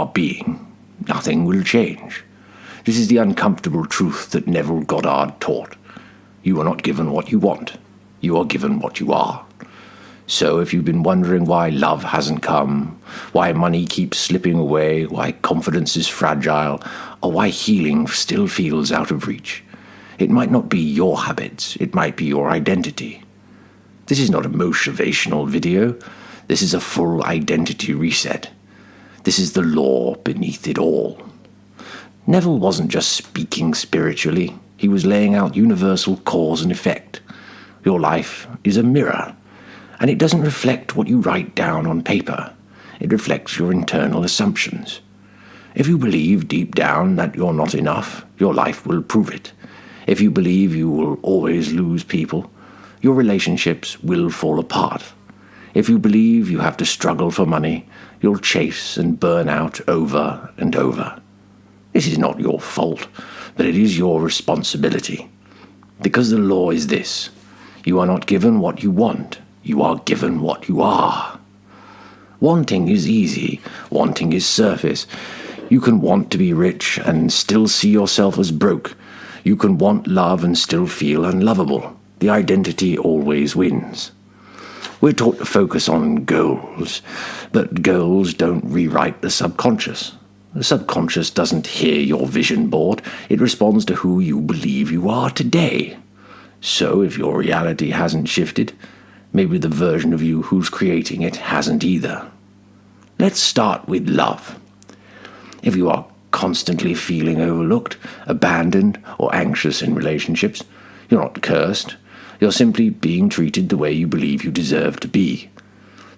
are being, nothing will change. This is the uncomfortable truth that Neville Goddard taught. You are not given what you want. You are given what you are. So if you've been wondering why love hasn't come, why money keeps slipping away, why confidence is fragile, or why healing still feels out of reach, it might not be your habits, it might be your identity. This is not a motivational video. This is a full identity reset. This is the law beneath it all. Neville wasn't just speaking spiritually. He was laying out universal cause and effect. Your life is a mirror, and it doesn't reflect what you write down on paper. It reflects your internal assumptions. If you believe deep down that you're not enough, your life will prove it. If you believe you will always lose people, your relationships will fall apart. If you believe you have to struggle for money, you'll chase and burn out over and over. This is not your fault, but it is your responsibility. Because the law is this: you are not given what you want, you are given what you are. Wanting is easy, wanting is surface. You can want to be rich and still see yourself as broke. You can want love and still feel unlovable. The identity always wins. We're taught to focus on goals, but goals don't rewrite the subconscious. The subconscious doesn't hear your vision board. It responds to who you believe you are today. So if your reality hasn't shifted, maybe the version of you who's creating it hasn't either. Let's start with love. If you are constantly feeling overlooked, abandoned, or anxious in relationships, you're not cursed. You're simply being treated the way you believe you deserve to be.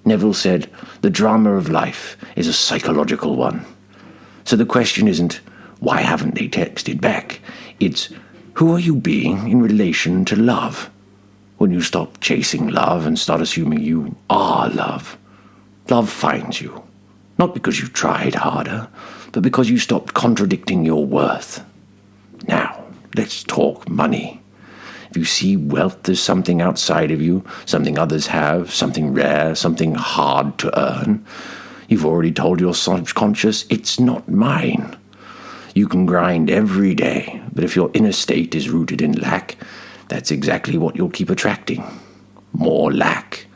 Neville said, the drama of life is a psychological one. So the question isn't, why haven't they texted back? It's, who are you being in relation to love? When you stop chasing love and start assuming you are love, love finds you. Not because you tried harder, but because you stopped contradicting your worth. Now, let's talk money. If you see wealth as something outside of you, something others have, something rare, something hard to earn, you've already told your subconscious, it's not mine. You can grind every day, but if your inner state is rooted in lack, that's exactly what you'll keep attracting. More lack.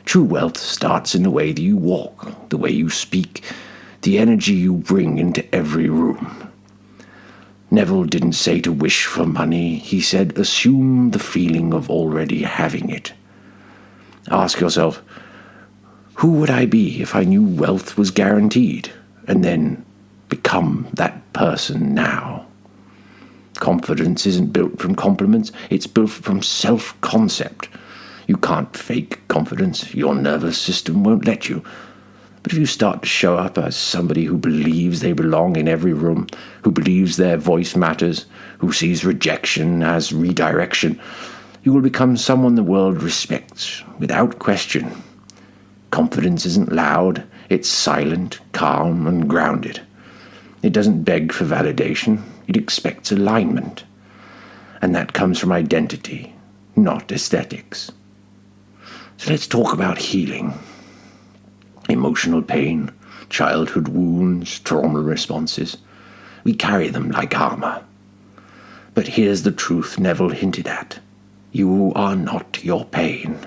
True wealth starts in the way that you walk, the way you speak, the energy you bring into every room. Neville didn't say to wish for money. He said, assume the feeling of already having it. Ask yourself, who would I be if I knew wealth was guaranteed? And then become that person now. Confidence isn't built from compliments. It's built from self-concept. You can't fake confidence. Your nervous system won't let you. But if you start to show up as somebody who believes they belong in every room, who believes their voice matters, who sees rejection as redirection, you will become someone the world respects, without question. Confidence isn't loud, it's silent, calm, and grounded. It doesn't beg for validation, it expects alignment. And that comes from identity, not aesthetics. So let's talk about healing. Emotional pain, childhood wounds, trauma responses. We carry them like armor. But here's the truth Neville hinted at. You are not your pain.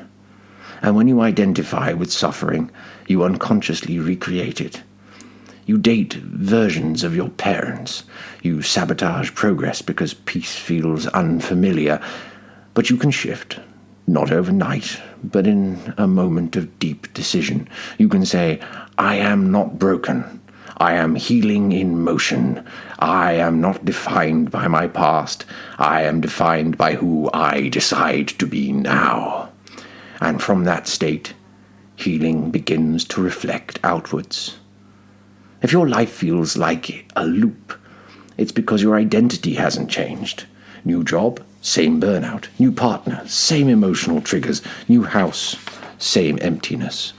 And when you identify with suffering, you unconsciously recreate it. You date versions of your parents. You sabotage progress because peace feels unfamiliar. But you can shift. Not overnight, but in a moment of deep decision. You can say, I am not broken. I am healing in motion. I am not defined by my past. I am defined by who I decide to be now. And from that state, healing begins to reflect outwards. If your life feels like a loop, it's because your identity hasn't changed. New job, same burnout. New partner, same emotional triggers. New house, same emptiness.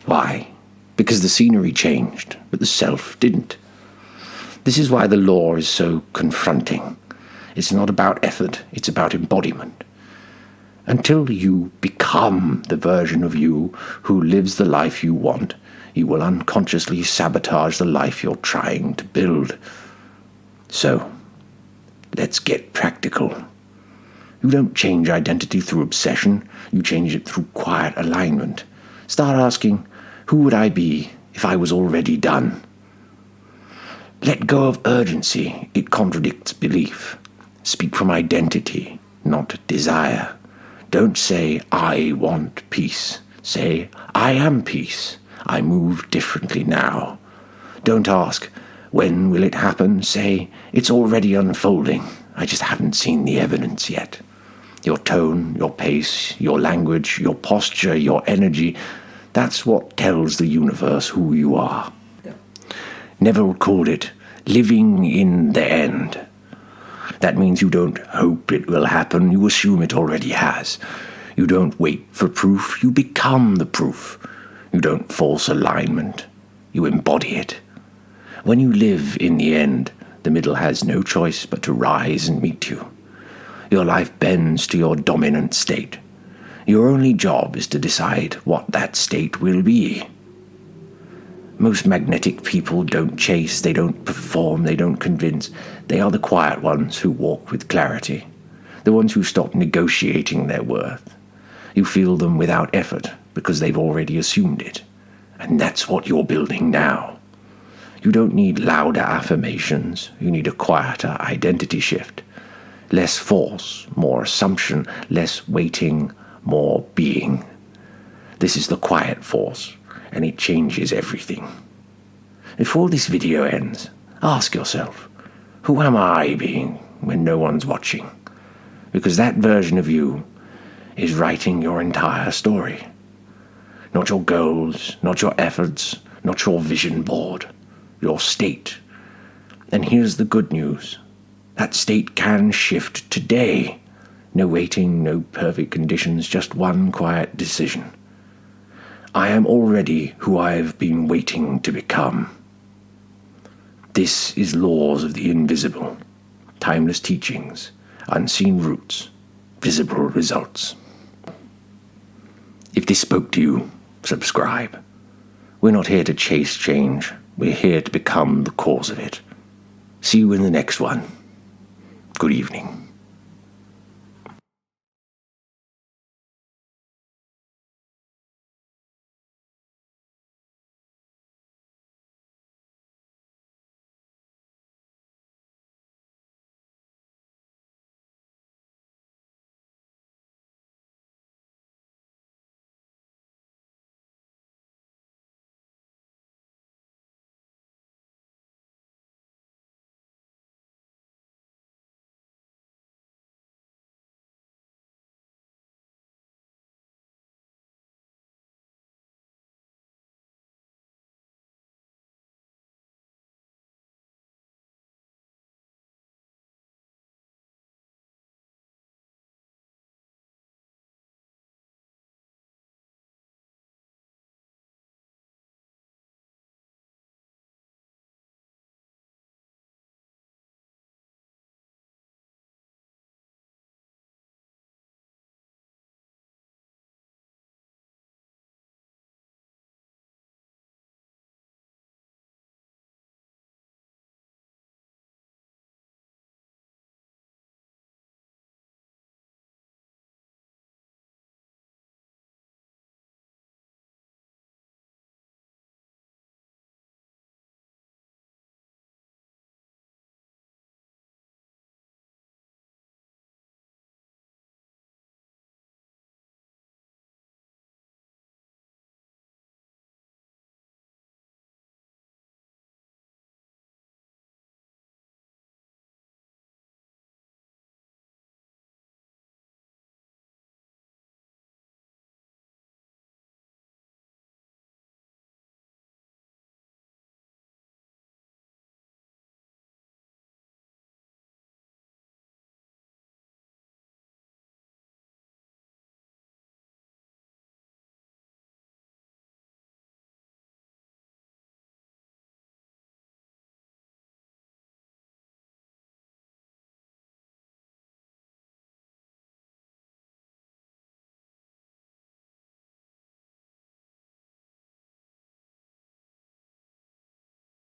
Why? Because the scenery changed, but the self didn't. This is why the law is so confronting. It's not about effort, it's about embodiment. Until you become the version of you who lives the life you want, you will unconsciously sabotage the life you're trying to build. So, let's get practical. You don't change identity through obsession, you change it through quiet alignment. Start asking, who would I be if I was already done? Let go of urgency, it contradicts belief. Speak from identity, not desire. Don't say, I want peace. Say, I am peace. I move differently now. Don't ask, when will it happen? Say, it's already unfolding. I just haven't seen the evidence yet. Your tone, your pace, your language, your posture, your energy, that's what tells the universe who you are. Neville called it living in the end. That means you don't hope it will happen, you assume it already has. You don't wait for proof, you become the proof. You don't force alignment, you embody it. When you live in the end, the middle has no choice but to rise and meet you. Your life bends to your dominant state. Your only job is to decide what that state will be. Most magnetic people don't chase, they don't perform, they don't convince. They are the quiet ones who walk with clarity, the ones who stop negotiating their worth. You feel them without effort because they've already assumed it. And that's what you're building now. You don't need louder affirmations, you need a quieter identity shift. Less force, more assumption, less waiting, more being. This is the quiet force, and it changes everything. Before this video ends, ask yourself, who am I being when no one's watching? Because that version of you is writing your entire story. Not your goals, not your efforts, not your vision board, your state. And here's the good news. That state can shift today. No waiting, no perfect conditions, just one quiet decision. I am already who I have been waiting to become. This is Laws of the Invisible, timeless teachings, unseen roots, visible results. If this spoke to you, subscribe. We're not here to chase change, we're here to become the cause of it. See you in the next one. Good evening.